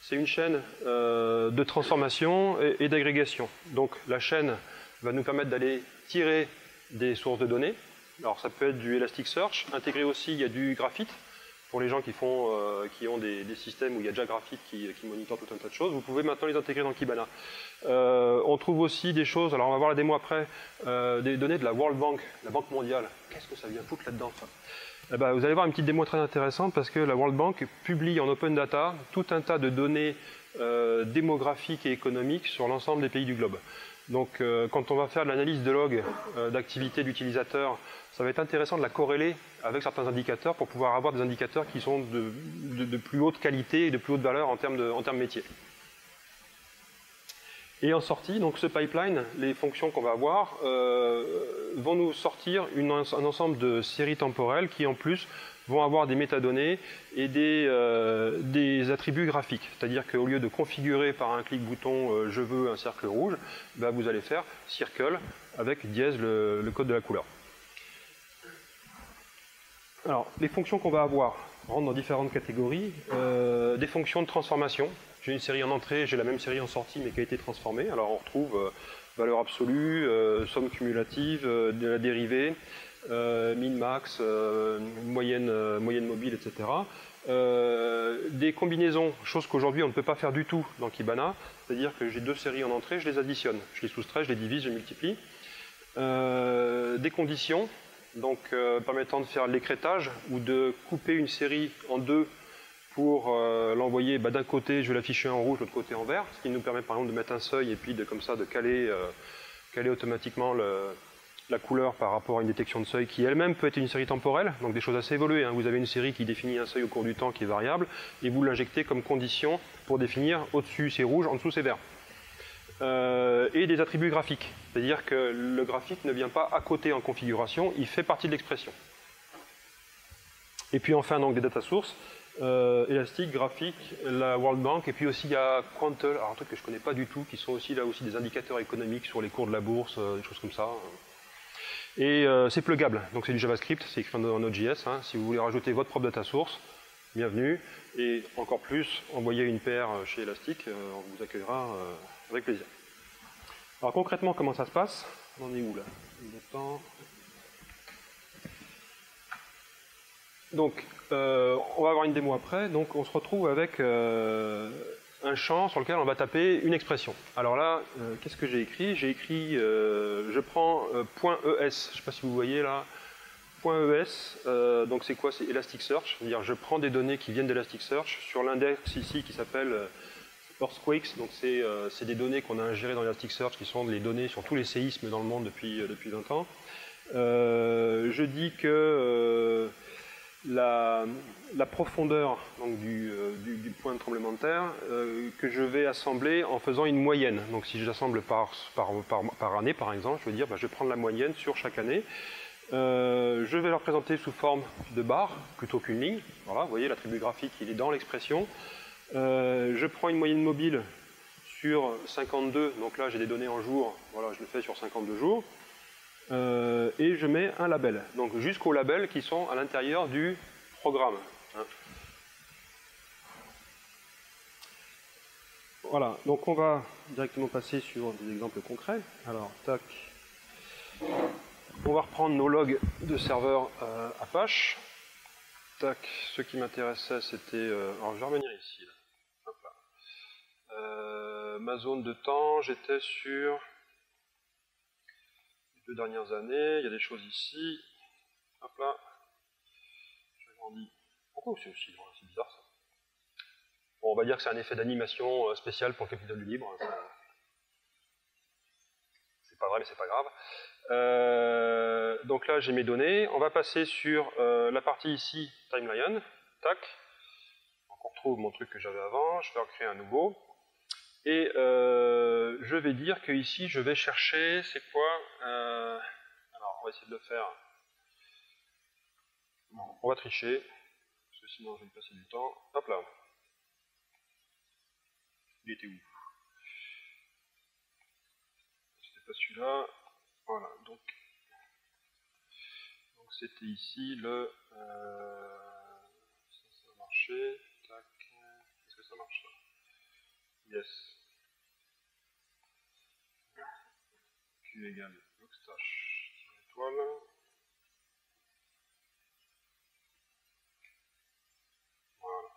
Speaker 1: C'est une chaîne de transformation et d'agrégation. Donc la chaîne va nous permettre d'aller tirer des sources de données. Alors ça peut être du Elasticsearch, intégré aussi, il y a du Graphite. Pour les gens qui ont des systèmes où il y a déjà Graphite qui monitorent tout un tas de choses, vous pouvez maintenant les intégrer dans Kibana. On trouve aussi des choses, alors on va voir la démo après, des données de la World Bank, la Banque mondiale. Qu'est-ce que ça vient foutre là-dedans ça? Eh ben, vous allez voir une petite démo très intéressante parce que la World Bank publie en open data tout un tas de données démographiques et économiques sur l'ensemble des pays du globe. Donc quand on va faire de l'analyse de log d'activité d'utilisateur, ça va être intéressant de la corréler avec certains indicateurs pour pouvoir avoir des indicateurs qui sont de plus haute qualité et de plus haute valeur en termes métier. Et en sortie, donc ce pipeline, les fonctions qu'on va avoir vont nous sortir un ensemble de séries temporelles qui en plus vont avoir des métadonnées et des attributs graphiques. C'est-à-dire qu'au lieu de configurer par un clic-bouton je veux un cercle rouge, bah, vous allez faire circle avec dièse le code de la couleur. Alors, les fonctions qu'on va avoir rentrent dans différentes catégories. Des fonctions de transformation. J'ai une série en entrée, j'ai la même série en sortie, mais qui a été transformée. Alors, on retrouve valeur absolue, somme cumulative, de la dérivée, min-max, moyenne mobile, etc. Des combinaisons, chose qu'aujourd'hui on ne peut pas faire du tout dans Kibana. C'est-à-dire que j'ai deux séries en entrée, je les additionne. Je les soustrais, je les divise, je multiplie. Des conditions. Donc permettant de faire l'écrêtage ou de couper une série en deux pour l'envoyer d'un côté je vais l'afficher en rouge, de l'autre côté en vert, ce qui nous permet par exemple de mettre un seuil et puis comme ça de caler automatiquement la couleur par rapport à une détection de seuil qui elle-même peut être une série temporelle, donc des choses assez évoluées. Hein. Vous avez une série qui définit un seuil au cours du temps qui est variable et vous l'injectez comme condition pour définir au-dessus c'est rouge, en dessous c'est vert. Et des attributs graphiques, c'est-à-dire que le graphique ne vient pas à côté en configuration, il fait partie de l'expression. Et puis enfin donc des data sources, Elastic, graphique, la World Bank, et puis aussi il y a Quantel, alors un truc que je ne connais pas du tout, qui sont aussi là aussi des indicateurs économiques sur les cours de la bourse, des choses comme ça. Et c'est pluggable, donc c'est du JavaScript, c'est écrit en Node.js, hein. Si vous voulez rajouter votre propre data source, bienvenue, et encore plus, envoyez une paire chez Elastic, on vous accueillera avec plaisir. Alors concrètement, comment ça se passe? On en est où là? Donc, on va avoir une démo après. Donc, on se retrouve avec un champ sur lequel on va taper une expression. Alors là, qu'est-ce que j'ai écrit? J'ai écrit, je prends .es. Je ne sais pas si vous voyez là. .es, donc c'est quoi? C'est Elasticsearch. C'est-à-dire, je prends des données qui viennent d'Elasticsearch sur l'index ici qui s'appelle Earthquakes, donc c'est des données qu'on a ingérées dans Elasticsearch qui sont les données sur tous les séismes dans le monde depuis 20 ans. Je dis que la profondeur donc, du point de tremblement de terre que je vais assembler en faisant une moyenne. Donc si j'assemble par année par exemple, je veux dire je vais prendre la moyenne sur chaque année. Je vais la représenter sous forme de barre plutôt qu'une ligne. Voilà, vous voyez l'attribut graphique il est dans l'expression. Je prends une moyenne mobile sur 52, donc là j'ai des données en jours, voilà je le fais sur 52 jours. Et je mets un label, donc jusqu'aux labels qui sont à l'intérieur du programme. Hein. Voilà, donc on va directement passer sur des exemples concrets. Alors, tac. On va reprendre nos logs de serveur Apache. Tac, ce qui m'intéressait c'était... alors je vais revenir ici. Là. Hop là. Ma zone de temps, j'étais sur... 2 dernières années, il y a des choses ici. Hop là. J'agrandis. Pourquoi c'est aussi loin? C'est bizarre ça. Bon, on va dire que c'est un effet d'animation spécial pour le capitole du libre. C'est pas vrai, mais c'est pas grave. Donc là, j'ai mes données. On va passer sur la partie ici, timeline. Tac. Donc on retrouve mon truc que j'avais avant. Je vais en créer un nouveau. Et je vais dire que ici, je vais chercher, c'est quoi alors, on va essayer de le faire. Bon, on va tricher, parce que sinon je vais y passer du temps. Hop là. Il était où? C'était pas celui-là. Voilà, donc c'était ici le... ça a marché. Tac. Est-ce que ça marche ça? Yes. Q égale logstash étoile. Voilà.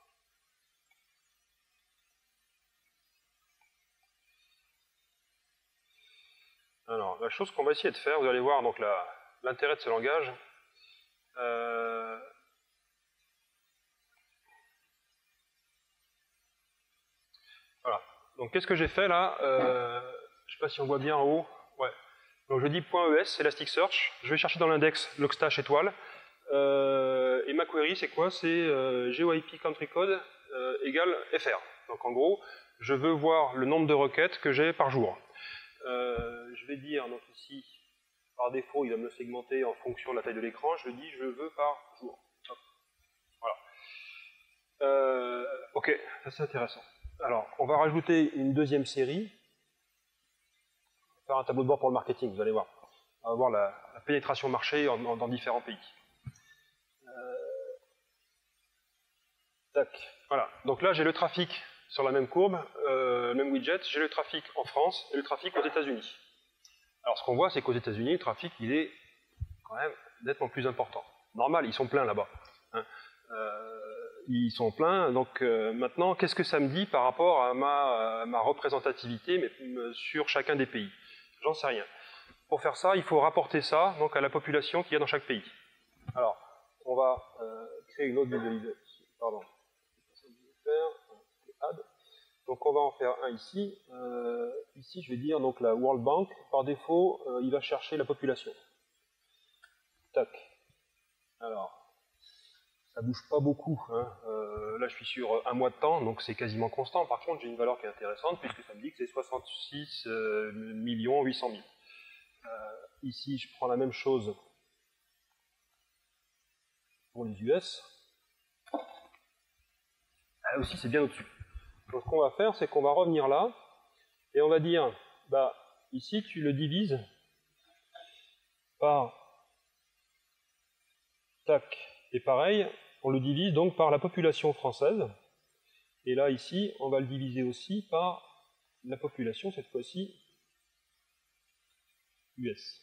Speaker 1: Alors, la chose qu'on va essayer de faire, vous allez voir donc l'intérêt de ce langage. Voilà. Donc, qu'est-ce que j'ai fait là? Je ne sais pas si on voit bien en haut. Ouais. Donc, je dis .es, Elasticsearch. Je vais chercher dans l'index logstash étoile. Et ma query, c'est quoi? C'est GeoIP country code égale FR. Donc, en gros, je veux voir le nombre de requêtes que j'ai par jour. Je vais dire, donc ici, par défaut, il va me segmenter en fonction de la taille de l'écran. Je dis, je veux par jour. Hop. Voilà. Ok, ça c'est intéressant. Alors, on va rajouter une deuxième série. On va faire un tableau de bord pour le marketing, vous allez voir. On va voir la pénétration marché dans différents pays. Tac. Voilà. Donc là, j'ai le trafic sur la même courbe, même widget. J'ai le trafic en France et le trafic aux États-Unis. Alors, ce qu'on voit, c'est qu'aux États-Unis, le trafic, il est quand même nettement plus important. Normal, ils sont pleins là-bas. Hein. Ils sont pleins. Donc maintenant, qu'est-ce que ça me dit par rapport à ma représentativité mais, sur chacun des pays? J'en sais rien. Pour faire ça, il faut rapporter ça donc, à la population qu'il y a dans chaque pays. Alors, on va créer une autre visualisation. Pardon. Donc on va en faire un ici. Ici, je vais dire donc la World Bank. Par défaut, il va chercher la population. Tac. Alors, ça bouge pas beaucoup. Hein. Là, je suis sur un mois de temps, donc c'est quasiment constant. Par contre, j'ai une valeur qui est intéressante puisque ça me dit que c'est 66 800 000. Ici, je prends la même chose pour les US. Là aussi, c'est bien au-dessus. Donc, ce qu'on va faire, c'est qu'on va revenir là et on va dire, bah, ici, tu le divises par tac. Et pareil, on le divise donc par la population française. Et là, ici, on va le diviser aussi par la population, cette fois-ci, US.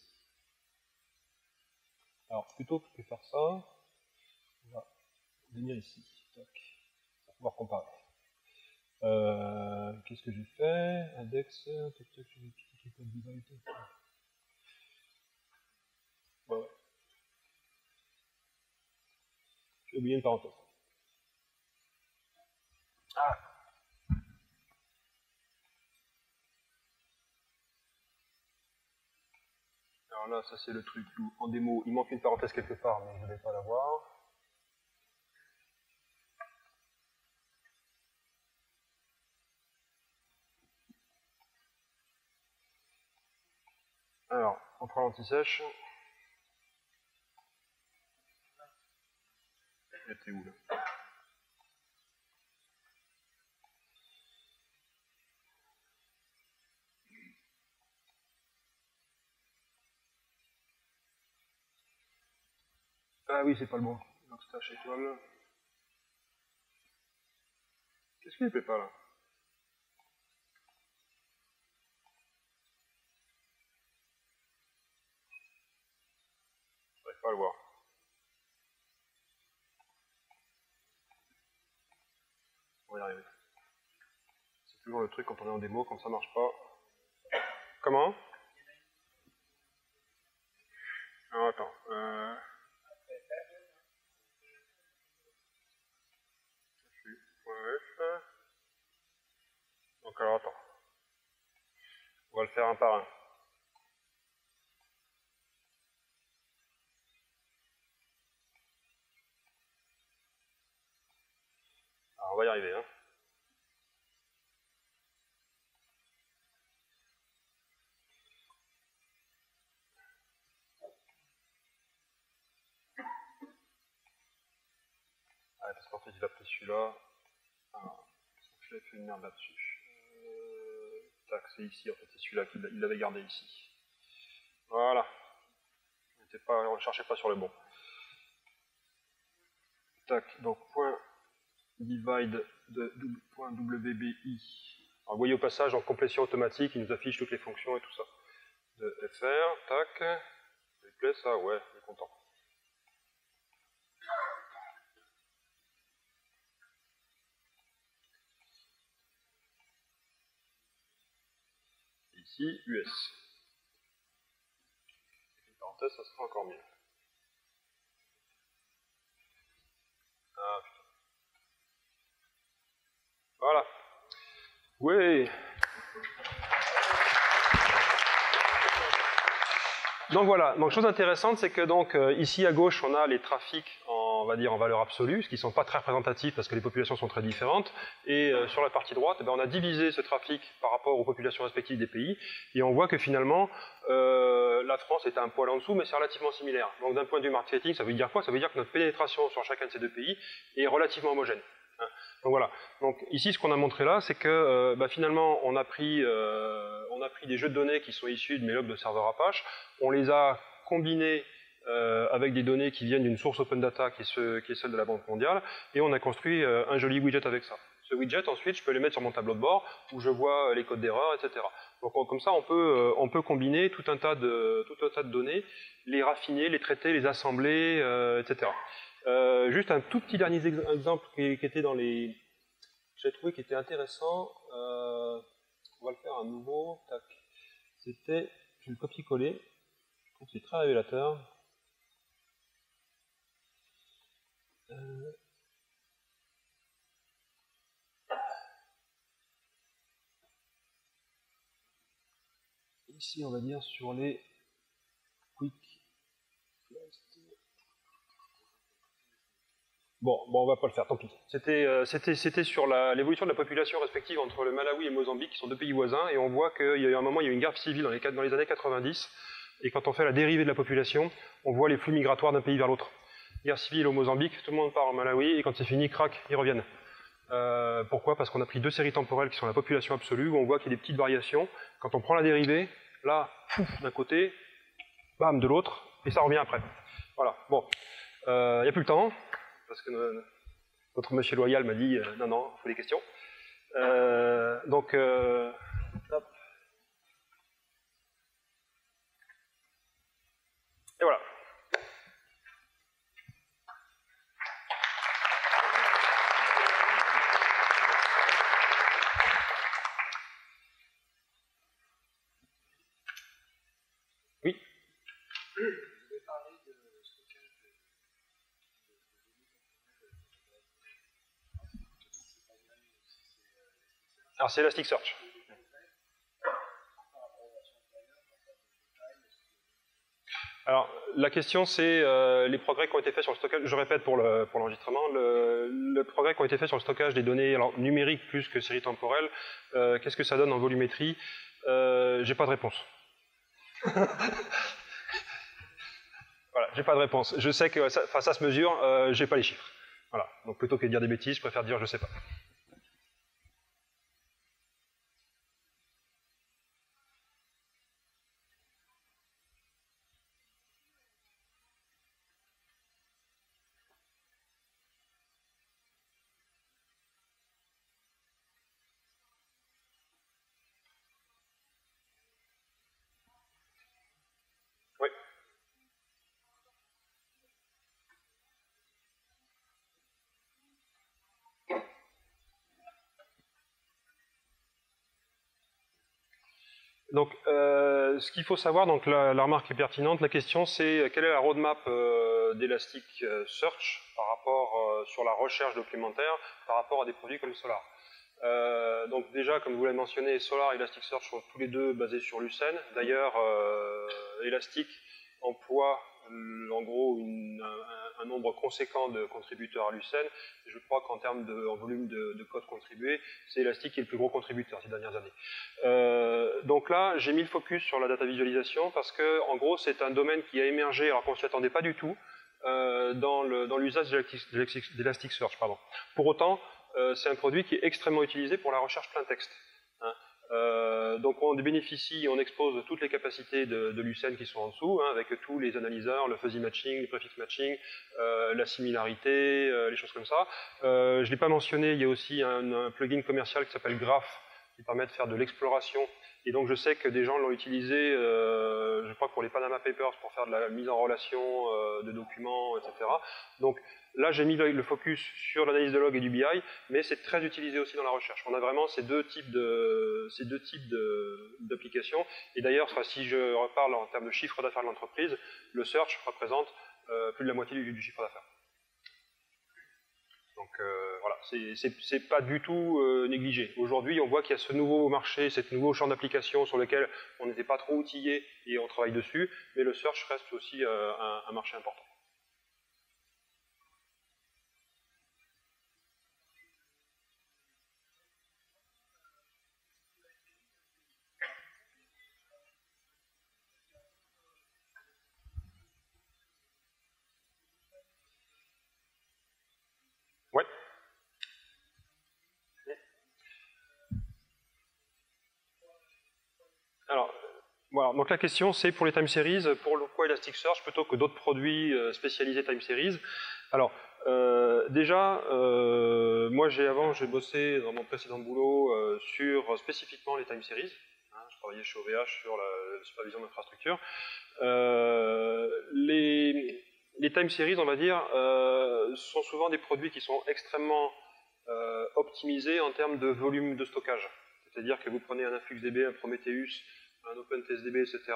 Speaker 1: Alors, plutôt que de faire ça, on va venir ici. Tac. On va pouvoir comparer. Qu'est-ce que j'ai fait? Index, tac, tac, je vais cliquer code divide. Ouais. J'ai oublié une parenthèse. Ah! Voilà, ça c'est le truc où, en démo, il manque une parenthèse quelque part, mais je ne vais pas la voir. Alors, on prend l'anti-sèche. Elle était où là? Ah oui, c'est pas le bon. Logstash étoile. Qu'est-ce qu'il ne plaît pas là? Je n'arrive pas à le voir. On va y arriver. C'est toujours le truc quand on est en démo, quand ça marche pas. Comment? Alors attends. Ouais. Donc alors attends. On va le faire un par un. Alors on va y arriver. Hein. Ah, parce qu'en fait il a pris celui-là. Alors, je l'ai fait une merde là-dessus. Tac, c'est ici en fait, c'est celui-là qu'il l'avait gardé ici. Voilà. On ne cherchait pas sur le bon. Tac, donc point divide de point WBI. Alors, vous voyez au passage en complétion automatique, il nous affiche toutes les fonctions et tout ça. De FR, tac. Ça lui plaît ça? Ouais, il est content. Ici, US. Une parenthèse, ça sera encore mieux. Ah, putain. Voilà. Ouais. Donc voilà, donc chose intéressante, c'est que donc ici à gauche, on a les trafics on va dire en valeur absolue, ce qui ne sont pas très représentatifs parce que les populations sont très différentes. Et sur la partie droite, eh bien, on a divisé ce trafic par rapport aux populations respectives des pays, et on voit que finalement, la France est un poil en dessous, mais c'est relativement similaire. Donc d'un point de vue marketing, ça veut dire quoi? Ça veut dire que notre pénétration sur chacun de ces deux pays est relativement homogène. Donc voilà. Donc ici, ce qu'on a montré là, c'est que finalement, on a pris des jeux de données qui sont issus de mes logs de serveur Apache, on les a combinés avec des données qui viennent d'une source open data qui est celle de la Banque mondiale, et on a construit un joli widget avec ça. Ce widget, ensuite, je peux les mettre sur mon tableau de bord, où je vois les codes d'erreur, etc. Donc comme ça, on peut combiner tout un tas de données, les raffiner, les traiter, les assembler, etc. Juste un tout petit dernier exemple qui était dans les... J'ai trouvé qui était intéressant. On va le faire à nouveau. Tac. C'était... Je vais le copier-coller. Je trouve que c'est très révélateur. Ici, on va dire sur les quick. Bon, on va pas le faire, tant pis. C'était sur l'évolution de la population respective entre le Malawi et le Mozambique, qui sont deux pays voisins, et on voit qu'il y a eu un moment, il y a eu une guerre civile dans les années 90, et quand on fait la dérivée de la population, on voit les flux migratoires d'un pays vers l'autre. Guerre civile au Mozambique, tout le monde part au Malawi, et quand c'est fini, crac, ils reviennent. Pourquoi? Parce qu'on a pris deux séries temporelles qui sont la population absolue, où on voit qu'il y a des petites variations. Quand on prend la dérivée, là, d'un côté, bam, de l'autre, et ça revient après. Voilà, bon, il n'y a plus le temps, parce que notre monsieur loyal m'a dit non, il faut des questions. Donc, hop. Et voilà. Oui. Alors c'est Elasticsearch. Alors, la question, c'est les progrès qui ont été faits sur le stockage. Je répète pour l'enregistrement, le progrès qui ont été faits sur le stockage des données numériques plus que séries temporelles, qu'est-ce que ça donne en volumétrie? J'ai pas de réponse. Voilà, j'ai pas de réponse. Je sais que ça se mesure, j'ai pas les chiffres. Voilà. Donc plutôt que de dire des bêtises, je préfère dire je sais pas. Oui. Donc, ce qu'il faut savoir, donc la remarque est pertinente. La question, c'est quelle est la roadmap d'Elasticsearch par rapport sur la recherche documentaire par rapport à des produits comme Solar. Donc déjà, comme vous l'avez mentionné, Solar et Elasticsearch sont tous les deux basés sur Lucene. D'ailleurs, Elastic emploie en gros un nombre conséquent de contributeurs à Lucene. Et je crois qu'en termes en volume de code contribué, c'est Elastic qui est le plus gros contributeur ces dernières années. Donc là, j'ai mis le focus sur la data visualisation parce que, en gros, c'est un domaine qui a émergé alors qu'on ne s'y attendait pas du tout dans l'usage d'Elasticsearch. Pour autant, c'est un produit qui est extrêmement utilisé pour la recherche plein texte. Hein. Donc on bénéficie, on expose toutes les capacités de Lucene qui sont en dessous, hein, avec tous les analyseurs, le fuzzy matching, le prefix matching, la similarité, les choses comme ça. Je ne l'ai pas mentionné, il y a aussi un plugin commercial qui s'appelle Graph, qui permet de faire de l'exploration. Et donc je sais que des gens l'ont utilisé, je crois pour les Panama Papers, pour faire de la mise en relation de documents, etc. Donc là j'ai mis le focus sur l'analyse de log et du BI, mais c'est très utilisé aussi dans la recherche. On a vraiment ces deux types d'applications. Et d'ailleurs, si je reparle en termes de chiffre d'affaires de l'entreprise, le search représente plus de la moitié du chiffre d'affaires. Donc voilà, c'est pas du tout négligé. Aujourd'hui, on voit qu'il y a ce nouveau marché, ce nouveau champ d'application sur lequel on n'était pas trop outillé et on travaille dessus, mais le search reste aussi un marché important. Ouais. Alors, voilà. Donc la question c'est pour les time series, pourquoi Elasticsearch plutôt que d'autres produits spécialisés time series? Alors, déjà, moi j'ai bossé dans mon précédent boulot sur spécifiquement les time series. Hein, je travaillais chez OVH sur la supervision d'infrastructure. Les time series, on va dire, sont souvent des produits qui sont extrêmement optimisés en termes de volume de stockage. C'est-à-dire que vous prenez un InfluxDB, un Prometheus, un OpenTSDB, etc.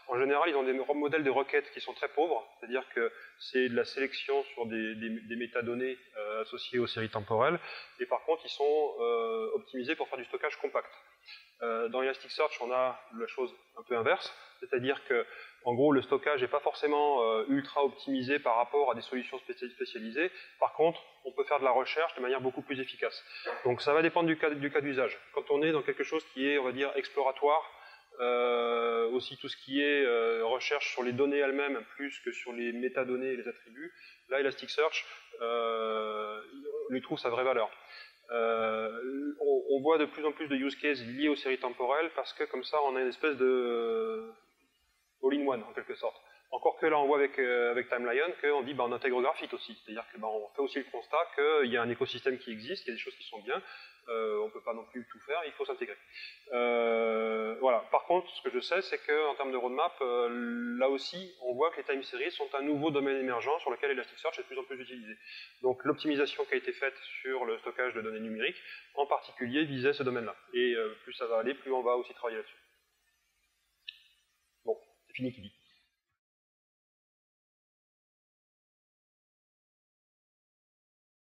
Speaker 1: En général, ils ont des modèles de requêtes qui sont très pauvres, c'est-à-dire que c'est de la sélection sur des métadonnées associées aux séries temporelles, et par contre, ils sont optimisés pour faire du stockage compact. Dans Elasticsearch, on a la chose un peu inverse, c'est-à-dire que, en gros, le stockage n'est pas forcément ultra optimisé par rapport à des solutions spécialisées. Par contre, on peut faire de la recherche de manière beaucoup plus efficace. Donc ça va dépendre du cas d'usage. Quand on est dans quelque chose qui est, on va dire, exploratoire, aussi tout ce qui est recherche sur les données elles-mêmes plus que sur les métadonnées et les attributs, là Elasticsearch lui trouve sa vraie valeur. On voit de plus en plus de use cases liés aux séries temporelles parce que comme ça on a une espèce de all-in-one en quelque sorte. Encore que là on voit avec TimeLion qu'on dit on intègre Graphite aussi, c'est-à-dire qu'on fait aussi le constat qu'il y a un écosystème qui existe, qu'il y a des choses qui sont bien, on ne peut pas non plus tout faire, il faut s'intégrer. Voilà. Par contre, ce que je sais, c'est qu'en termes de roadmap, là aussi, on voit que les time series sont un nouveau domaine émergent sur lequel Elasticsearch est de plus en plus utilisé. Donc l'optimisation qui a été faite sur le stockage de données numériques, en particulier, visait ce domaine-là. Et plus ça va aller, plus on va aussi travailler là-dessus. Bon, c'est fini qui dit.